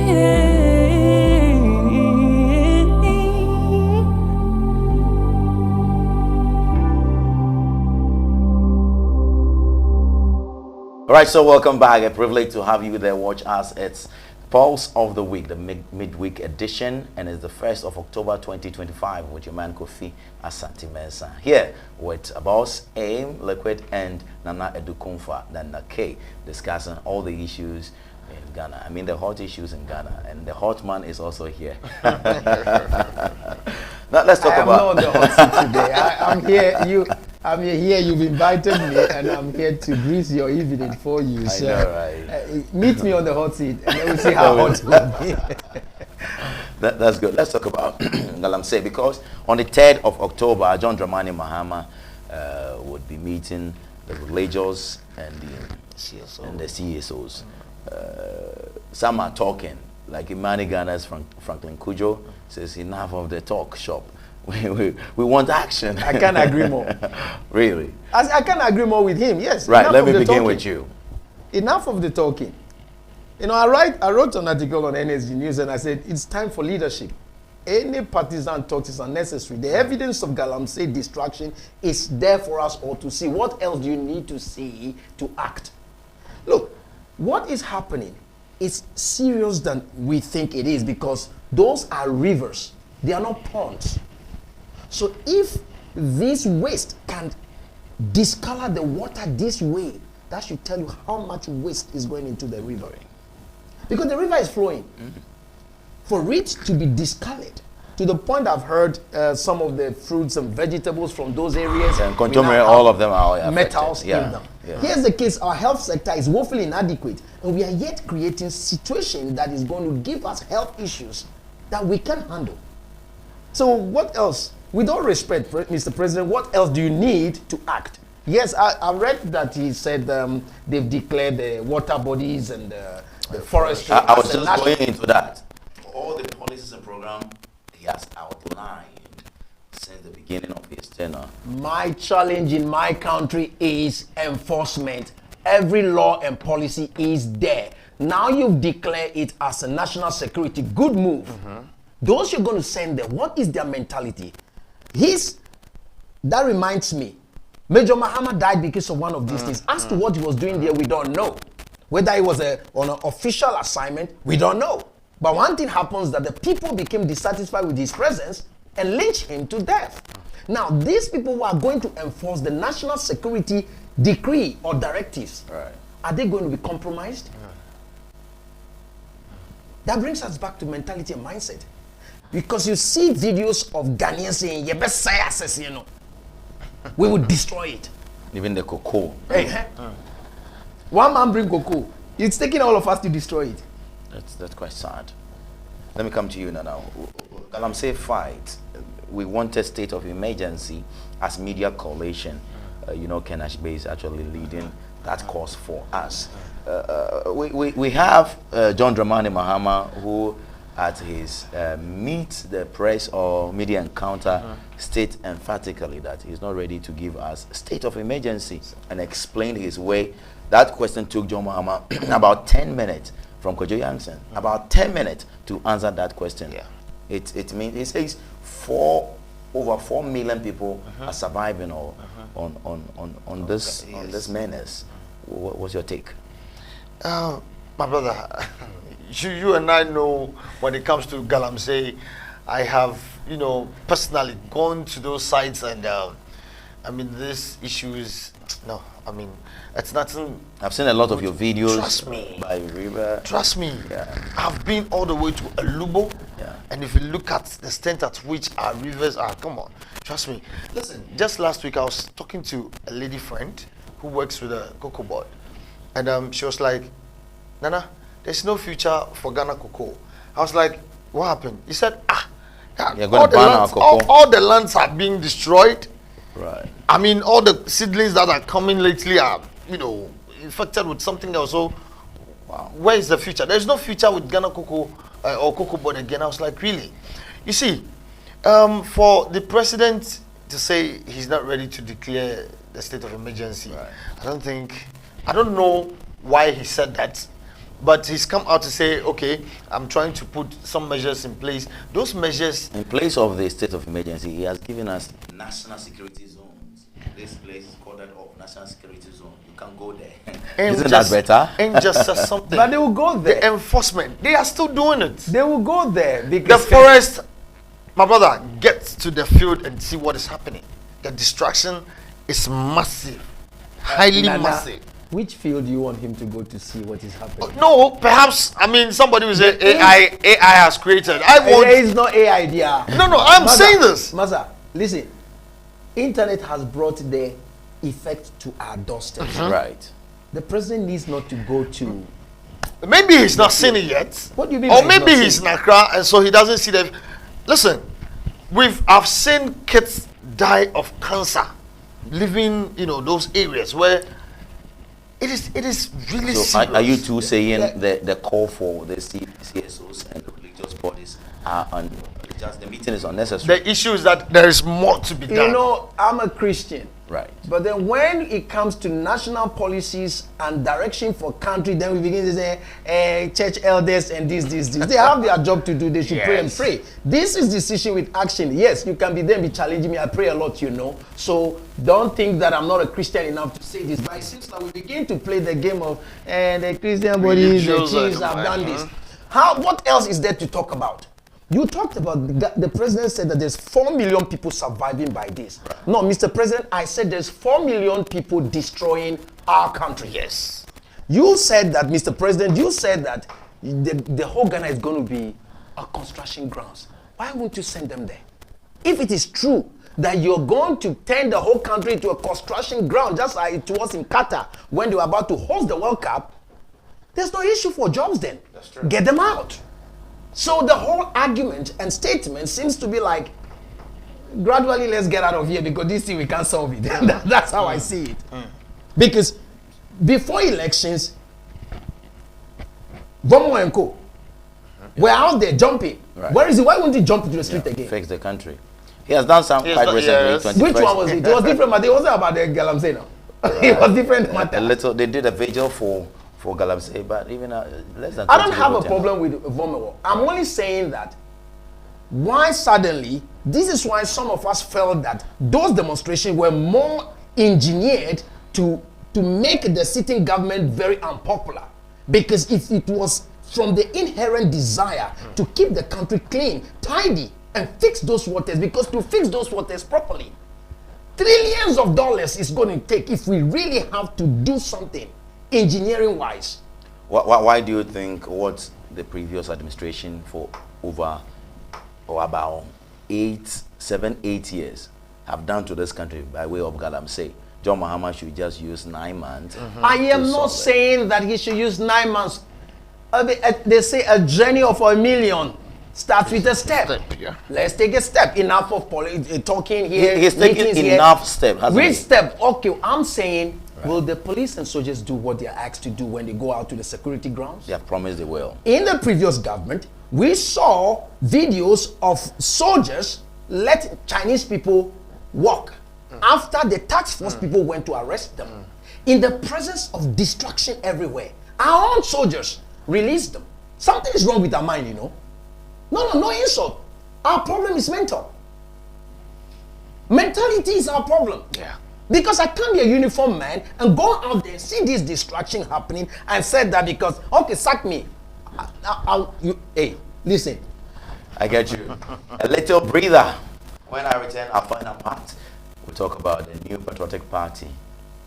All right, so welcome back. A privilege to have you there. Watch us. It's Pulse of the Week, the midweek edition, and it's the 1st of October 2025 with your man Kofi Asante Mensa. Here with boss Eamn, Liquid, and Nana Edukumfa, Nana K, discussing all the issues in Ghana. I mean, the hot issues in Ghana, and the hot man is also here. Now, let's talk about. I'm not on the hot seat today. I'm here. You've invited me, and I'm here to grease your evening for you. I know, right? Meet me on the hot seat, and then we'll see how hot it will be. That's good. Let's talk about Galamsey, because on the 3rd of October, John Dramani Mahama would be meeting the religious and the CSOs. Some are talking, like Imani Ghana's Franklin Kujo says, enough of the talk shop. We want action. I can't agree more. Really? I can't agree more with him. Yes. Right. Let me begin with you. Enough of the talking. I wrote an article on NSG News and I said it's time for leadership. Any partisan talk is unnecessary. The evidence of Galamsey distraction is there for us all to see. What else do you need to see to act? Look, what is happening it's serious than we think it is, because those are rivers. They are not ponds. So if this waste can discolor the water this way, that should tell you how much waste is going into the river. Because the river is flowing. For it to be discolored, to the point I've heard some of the fruits and vegetables from those areas, and contaminate, all of them are affected. Metals in them. Yeah. Here's the case: our health sector is woefully inadequate, and we are yet creating situations that is going to give us health issues that we can handle. So what else? With all respect, Mr. President, what else do you need to act? Yes, I read that he said they've declared the water bodies and the forestry. I was just going into that. All the policies and programs he has outlined since the beginning of his tenure. My challenge in my country is enforcement. Every law and policy is there. Now you've declared it as a national security. Good move. Those you're going to send there, what is their mentality? That reminds me, Major Mahama died because of one of these things. As to what he was doing there, we don't know. Whether it was on an official assignment, we don't know. But one thing happens, that the people became dissatisfied with his presence and lynched him to death. Now, these people who are going to enforce the national security decree or directives, are they going to be compromised? That brings us back to mentality and mindset. Because you see videos of Ghanaians saying, "You best say access, you know, we will destroy it." Even the cocoa. Hey, one man bring cocoa. It's taking all of us to destroy it. That's quite sad. Let me come to you now. Galamsey fight. We wanted state of emergency as media coalition. Ken Ashbe is actually leading that cause for us. We have John Dramani Mahama, who at his meet the press or media encounter state emphatically that he's not ready to give us state of emergency and explain his way. That question took John Mahama about 10 minutes from Kojo Yankson, about 10 minutes to answer that question. It means, he says, over 4 million people are surviving on this menace. What's your take? My brother, you and I know when it comes to Galamsey, I have, personally gone to those sites, and this issue is, it's nothing. I've seen a lot of your videos. Trust me. By river. Trust me. I've been all the way to Alubo. And if you look at the extent at which our rivers are, come on, trust me. Listen, just last week I was talking to a lady friend who works with a cocoa board. And she was like, "Nana, there's no future for Ghana cocoa." I was like, "What happened?" He said, You're going to ban our cocoa. all the lands are being destroyed. Right. All the seedlings that are coming lately are, infected with something else. So, where is the future? There's no future with Ghana cocoa or cocoa board again. I was like, really? You see, for the president to say he's not ready to declare the state of emergency, I don't know why he said that, but he's come out to say, okay, I'm trying to put some measures in place. Those measures... In place of the state of emergency, he has given us national security zones. This place is called national security zone. You can go there. Isn't that better? And just says something. But they will go there. The enforcement, they are still doing it. They will go there. The Because forest, my brother, get to the field and see what is happening. The distraction is massive. Highly massive. Which field do you want him to go to see what is happening? No, perhaps, somebody will say AI has created. There is no AI there. No, I'm saying this. Maza, listen. Internet has brought the effect to our doorsteps. Right. The president needs not to go to... Maybe he's not seen it yet. What do you mean? Or maybe he's in Accra and so he doesn't see them. Listen, I've seen kids die of cancer, living, those areas where it is really so serious. Are you two saying the call for the CSOs and the religious bodies are just the meeting is unnecessary? The issue is that there is more to be done. I'm a Christian. Right. But then when it comes to national policies and direction for country, then we begin to say, church elders and this. They have their job to do. They should pray and pray. This is decision with action. Yes, you can be challenging me. I pray a lot, So don't think that I'm not a Christian enough to say this. But it seems like we begin to play the game of the Christian bodies, the chiefs have done this. What else is there to talk about? You talked about, the president said that there's 4 million people surviving by this. Right. No, Mr. President, I said there's 4 million people destroying our country. Yes. You said that, Mr. President, that the whole Ghana is going to be a construction grounds. Why won't you send them there? If it is true that you're going to turn the whole country into a construction ground, just like it was in Qatar when they were about to host the World Cup, there's no issue for jobs then. That's true. Get them out. So the whole argument and statement seems to be like, gradually let's get out of here because this thing we can't solve it. That's how I see it. Because before elections, Vomo and Co. were out there jumping. Right. Where is he? Why won't he jump to the street again? Fix the country. He has done some quite recently. Which one was it? It was different, but it wasn't about the Galamsey now. It was different matter. A little. They did a vigil for Galamsey, but even less than. I don't have a problem with Vomo. I'm only saying that why suddenly, this is why some of us felt that those demonstrations were more engineered to make the sitting government very unpopular. Because if it was from the inherent desire to keep the country clean, tidy, and fix those waters, because to fix those waters properly, trillions of dollars is going to take if we really have to do something engineering wise. Why do you think what the previous administration for over or about 7, 8 years have done to this country by way of Galamsey? John Mahama should just use 9 months. I am not saying that he should use 9 months. They say a journey of 1 million starts with a step. Let's take a step. Enough of talking here. He's taking enough steps. Which step? Okay, I'm saying, will the police and soldiers do what they are asked to do when they go out to the security grounds? They have promised they will. In the previous government, we saw videos of soldiers let Chinese people walk after the task force people went to arrest them. In the presence of destruction everywhere, our own soldiers released them. Something is wrong with our mind, No insult. Our problem is mental. Mentality is our problem. Yeah. Because I can't be a uniformed man and go out there and see this distraction happening and said that because, okay, sack me. Hey, listen. I get you. A little breather. When I return, our final part, we'll talk about the new patriotic party.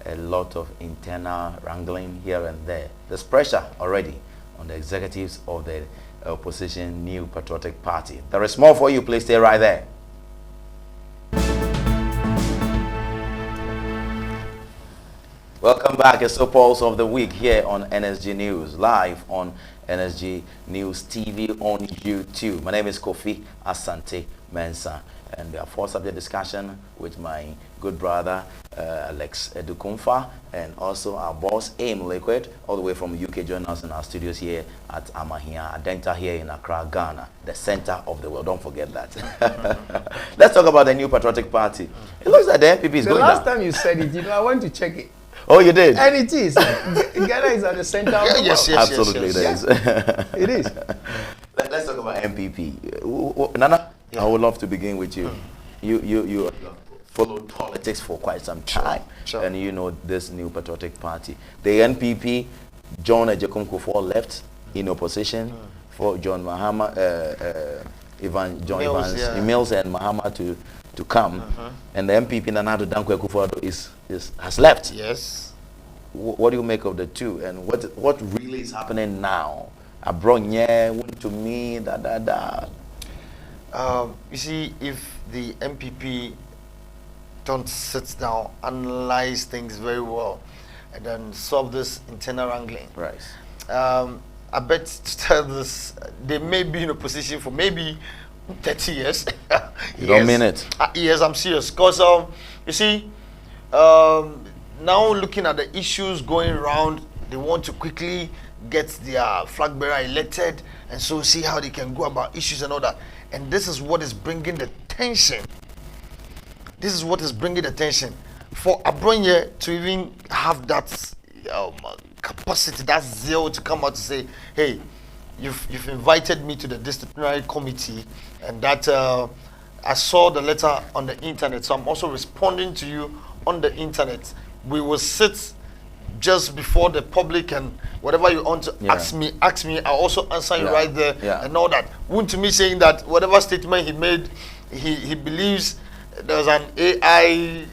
A lot of internal wrangling here and there. There's pressure already on the executives of the opposition new patriotic party. There is more for you. Please stay right there. Welcome back. It's the Pulse of the Week here on NSG News, live on NSG News TV on YouTube. My name is Kofi Asante Mensah, and we have for subject discussion with my good brother Alex Edukumfa, and also our boss Eamn Liquid, all the way from UK, joining us in our studios here at Amahia Adenta here in Accra, Ghana, the center of the world. Don't forget that. Let's talk about the new patriotic party. It looks like the NPP is going down. The last time you said it, I went to check it. Oh, you did? And it is. Ghana is at the center of the world. Yes, absolutely, yes. it is. It is. Let's talk about MPP. Nana, I would love to begin with you. You followed politics for quite some time, and you know this new patriotic party. The NPP, John Ejekum Kufuor left in opposition for John Mahama, Mills and Mahama to come, and the MPP Nana Dankwa Kufuor has left. Yes. What do you make of the two, and what really is happening now? Abronye to me You see, if the MPP don't sit down, analyze things very well, and then solve this internal wrangling, right? I bet to tell this, they may be in a position for maybe 30 years. You don't mean it? Yes, I'm serious. Because, you see, now looking at the issues going around, they want to quickly get their flag bearer elected, and so see how they can go about issues and all that. And this is what is bringing the tension. This is what is bringing the tension. for Abronye to even have that capacity, that zeal to come out to say, hey, you've invited me to the disciplinary committee, and that I saw the letter on the internet, so I'm also responding to you on the internet. We will sit just before the public, and whatever you want to ask me, I'll also answer you right there, and all that. Wouldn't to me saying that whatever statement he made, he believes there's an AI,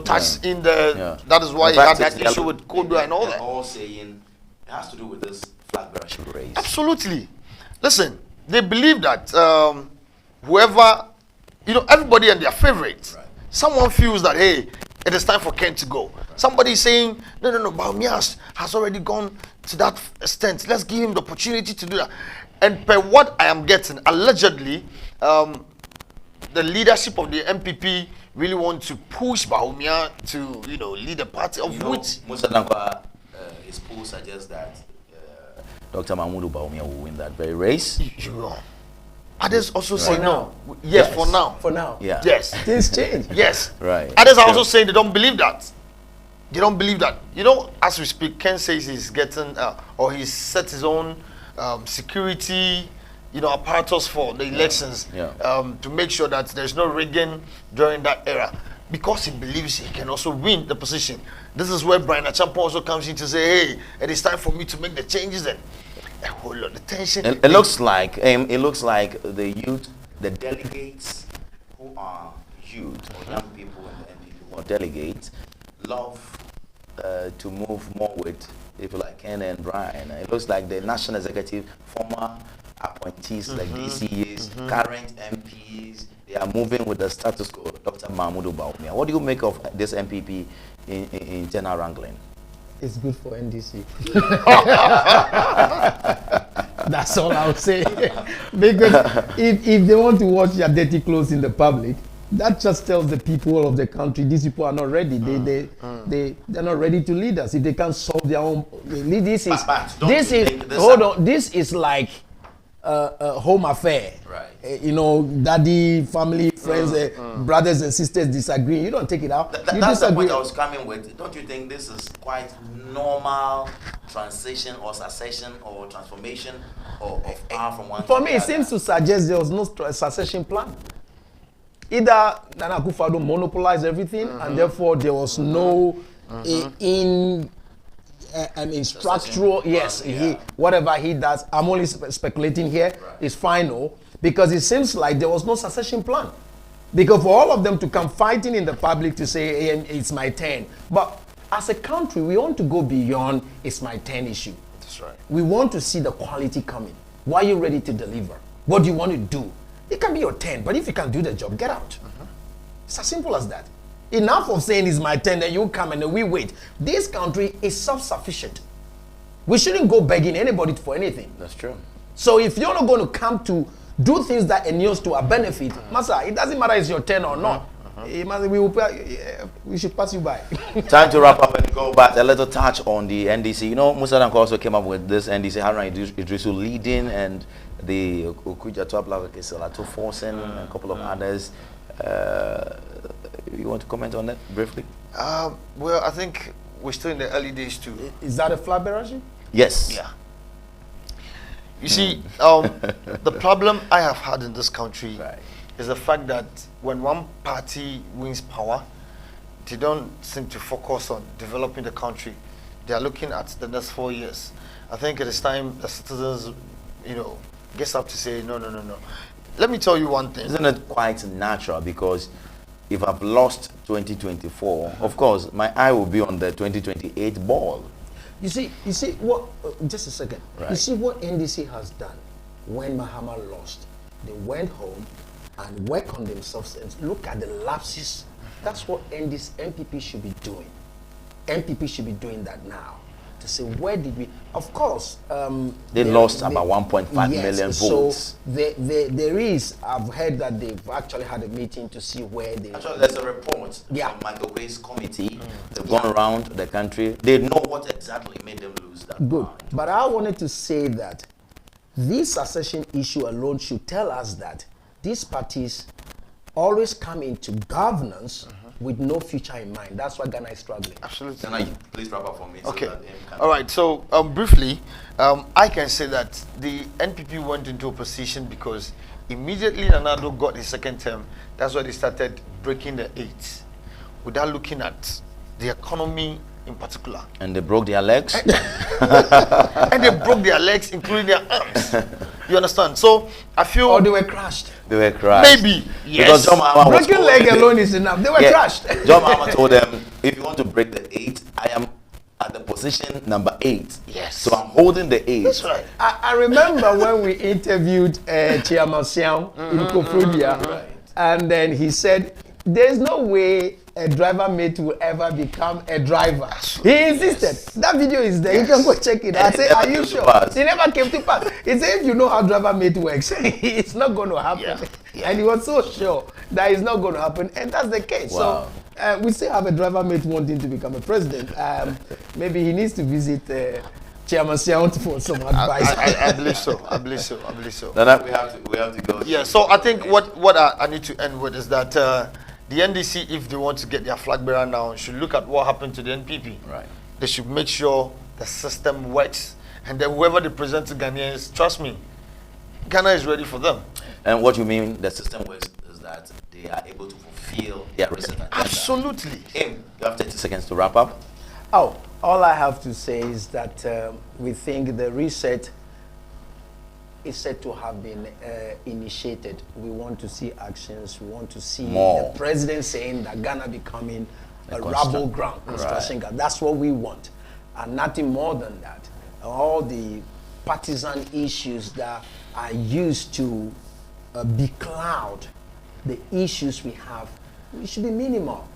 touch in the. That is why he had that issue with Kodwa and all that. All saying it has to do with this flag bearership race. Absolutely. Listen, they believe that whoever, everybody and their favorite. Right. Someone feels that, hey, it is time for Ken to go. Right. Somebody is saying, no, Bawumia has already gone to that extent. Let's give him the opportunity to do that. And per what I am getting, allegedly, the leadership of the MPP really want to push Bawumia to, lead the party, of which... Musa Dankwa, his poll suggests that Dr. Mahmoud Bawumia will win that very race. Others also say now. Yes, for now. For now. Yeah. Yes. Things change. Yes. Right. Others are also saying they don't believe that. They don't believe that. As we speak, Ken says he's getting, or he's set his own security, apparatus for the elections to make sure that there's no rigging during that era. Because he believes he can also win the position. This is where Brian Achampo also comes in to say, hey, it is time for me to make the changes and a whole lot of tension. It looks like the youth, the delegates who are youth or young people and people who are delegates love to move more with people like Ken and Brian. It looks like the national executive, former appointees like DCAs, current MPs, they are moving with the status quo. Dr. Mahmoud Bawumia. What do you make of this MPP in internal wrangling? It's good for NDC. That's all I would say. Because if they want to watch their dirty clothes in the public, that just tells the people of the country these people are not ready. They're not ready to lead us. If they can't solve their own, this is like a home affair. Right. Daddy, family, friends, brothers and sisters disagree. You don't take it out. That's the point I was coming with. Don't you think this is quite normal transition or succession or transformation of power from one to the other? For me, it seems to suggest there was no succession plan. Either Nana Akufo-Addo monopolized everything, and therefore there was no structural. Yes, whatever he does. I'm only speculating here. Is final because it seems like there was no succession plan. Because for all of them to come fighting in the public to say, hey, it's my turn, but as a country, we want to go beyond it's my turn issue. That's right. We want to see the quality coming. Why are you ready to deliver? What do you want to do? It can be your turn, but if you can do the job, get out. It's as simple as that. Enough of saying it's my turn, then you come and then we wait. This country is self-sufficient. We shouldn't go begging anybody for anything. That's true. So if you're not going to come to do things that inures to our benefit, Masa, it doesn't matter if it's your turn or not. We should pass you by. Time to wrap up and go back. A little touch on the NDC. Musa Dankwa also came up with this NDC Haruna Idrisu leading, and the Okuja Tuabla Keselato forcing, and a couple of others. You want to comment on that briefly? Well, I think we're still in the early days too. Is that a flag bearership? Yes. Yeah. You see, the problem I have had in this country is the fact that when one party wins power, they don't seem to focus on developing the country. They are looking at the next 4 years. I think it is time the citizens, gets up to say, no. Let me tell you one thing. Isn't it quite natural? Because if I've lost 2024, of course, my eye will be on the 2028 ball. You see what? Just a second. Right. You see what NDC has done when Mahama lost. They went home and worked on themselves and look at the lapses. That's what MPP should be doing. MPP should be doing that now. To say, where did we? Of course, they lost about 1.5 million votes. So there is. I've heard that they've actually had a meeting to see where they. Actually, there's a report from Michael Way's committee. They've gone around the country. They know what exactly made them lose that. Good, but I wanted to say that this succession issue alone should tell us that these parties always come into governance with no future in mind. That's why Ghana is struggling. Absolutely. Nana, please wrap up for me. Okay. So that Eamn can- All right. So briefly, I can say that the NPP went into opposition because immediately Nana got his second term. That's why they started breaking the eight, without looking at the economy in particular. And they broke their legs. And they broke their legs, including their arms. You understand? So I feel Or they were crushed. They were crushed. maybe Because yes. John Mahama was Breaking leg alone is enough. They were Yeah. crushed. John Mahama told them, if you want to break the 8, I am at the position number 8. Yes. So I'm holding the 8. That's right. I remember when we interviewed Chairman Siang in Kofodia, and then he said, there's no way a driver mate will ever become a driver. He insisted. That video is there. You can go check it. I And say, it never are you came to sure? pass. It never came to pass. He said, if you know how driver mate works, it's not going to happen. Yeah. And he was so sure that it's not going to happen. And that's the case. Wow. So we still have a driver mate wanting to become a president. Maybe he needs to visit Chairman Siang for some advice. I believe so. I believe so. I believe so. Nana, we have to go. Yeah, so I think what I need to end with is that the NDC, if they want to get their flag bearer now, should look at what happened to the NPP. Right. They should make sure the system works, and then whoever they present to Ghanaians, trust me, Ghana is ready for them. And what you mean the system works is that they are able to fulfill their recent agenda. Absolutely. Eamn, you have 30 seconds to wrap up. Oh, all I have to say is that we think the reset is said to have been initiated. We want to see actions. We want to see More. the president saying that Ghana becoming a constru- rabble ground, construction ground. That's what we want, and nothing more than that. All the partisan issues that are used to becloud the issues we have, we should be minimal,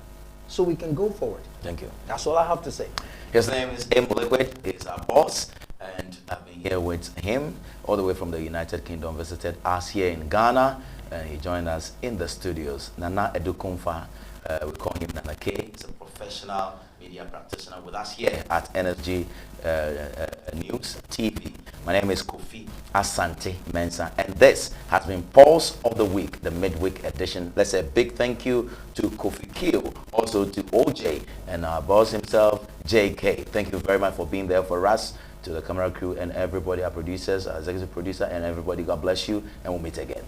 so we can go forward. Thank you. That's all I have to say. His name is Eamn Liquid. He's our boss, and I've been here with him all the way from the United Kingdom. Visited us here in Ghana, and he joined us in the studios. Nana Edukumfa, we call him Nana K. He's a professional media practitioner with us here at NSG News TV. My name is Kofi Asante Mensah, and this has been Pulse of the Week, the midweek edition. Let's say a big thank you to Kofi Kio, also to OJ, and our boss himself, JK. Thank you very much for being there for us, to the camera crew and everybody, our producers, our executive producer, and everybody. God bless you, and we'll meet again.